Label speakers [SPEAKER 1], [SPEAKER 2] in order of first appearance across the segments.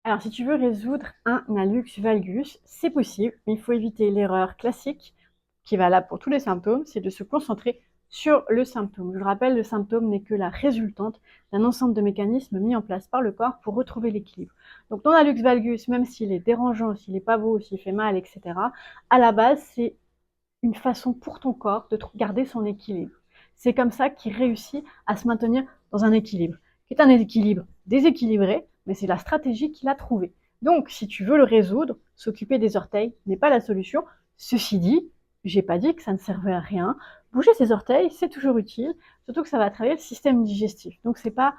[SPEAKER 1] Alors, si tu veux résoudre un hallux valgus, c'est possible, mais il faut éviter l'erreur classique qui est valable pour tous les symptômes, c'est de se concentrer sur le symptôme. Je le rappelle, le symptôme n'est que la résultante d'un ensemble de mécanismes mis en place par le corps pour retrouver l'équilibre. Donc ton hallux valgus, même s'il est dérangeant, s'il n'est pas beau, s'il fait mal, etc., à la base, c'est une façon pour ton corps de garder son équilibre. C'est comme ça qu'il réussit à se maintenir dans un équilibre, qui est un équilibre déséquilibré, mais c'est la stratégie qu'il a trouvée. Donc, si tu veux le résoudre, s'occuper des orteils n'est pas la solution. Ceci dit, j'ai pas dit que ça ne servait à rien. Bouger ses orteils, c'est toujours utile, surtout que ça va travailler le système digestif. Donc, c'est pas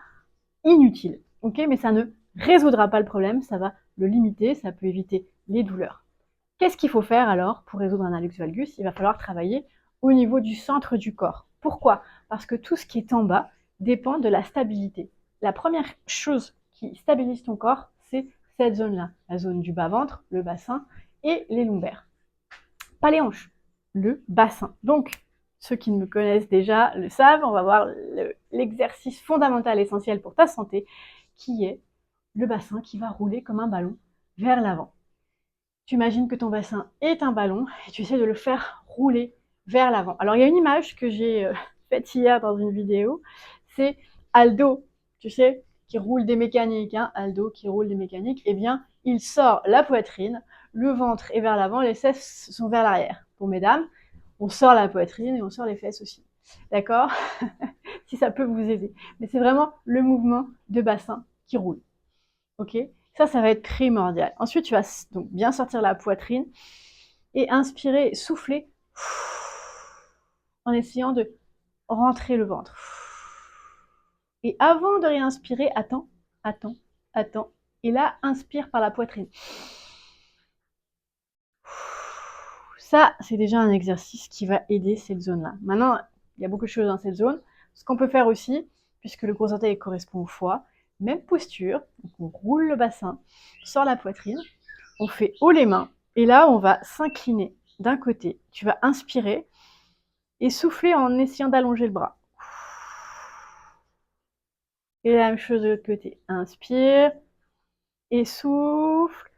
[SPEAKER 1] inutile, ok? Mais ça ne résoudra pas le problème, ça va le limiter, ça peut éviter les douleurs. Qu'est-ce qu'il faut faire alors pour résoudre un hallux valgus? Il va falloir travailler au niveau du centre du corps. Pourquoi? Parce que tout ce qui est en bas dépend de la stabilité. La première chose qui stabilise ton corps, c'est cette zone-là, la zone du bas-ventre, le bassin et les lombaires. Pas les hanches, le bassin. Donc, ceux qui me connaissent déjà le savent, on va voir l'exercice fondamental essentiel pour ta santé, qui est le bassin qui va rouler comme un ballon vers l'avant. Tu imagines que ton bassin est un ballon et tu essaies de le faire rouler vers l'avant. Alors, il y a une image que j'ai faite hier dans une vidéo, c'est Aldo, tu sais, qui roule des mécaniques, hein, Aldo qui roule des mécaniques, eh bien, il sort la poitrine, le ventre est vers l'avant, les fesses sont vers l'arrière. Pour mesdames, on sort la poitrine et on sort les fesses aussi. D'accord? Si ça peut vous aider. Mais c'est vraiment le mouvement de bassin qui roule. Ok? Ça va être primordial. Ensuite, tu vas donc bien sortir la poitrine et inspirer, souffler en essayant de rentrer le ventre. Et avant de réinspirer, attends. Et là, inspire par la poitrine. Ça, c'est déjà un exercice qui va aider cette zone-là. Maintenant, il y a beaucoup de choses dans cette zone. Ce qu'on peut faire aussi, puisque le gros orteil correspond au foie, même posture, donc on roule le bassin, on sort la poitrine, on fait haut les mains, et là, on va s'incliner d'un côté. Tu vas inspirer et souffler en essayant d'allonger le bras. Et la même chose de l'autre côté. Inspire et souffle.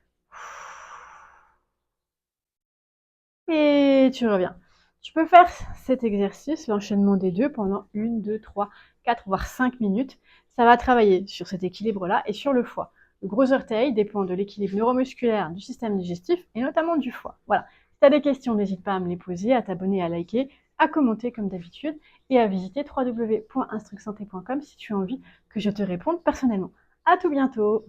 [SPEAKER 1] Et tu reviens. Tu peux faire cet exercice, l'enchaînement des deux, pendant 1, 2, 3, 4, voire 5 minutes. Ça va travailler sur cet équilibre-là et sur le foie. Le gros orteil dépend de l'équilibre neuromusculaire du système digestif et notamment du foie. Voilà. Si tu as des questions, n'hésite pas à me les poser, à t'abonner, à liker, à commenter comme d'habitude et à visiter www.instrucsanté.com si tu as envie que je te réponde personnellement. À tout bientôt!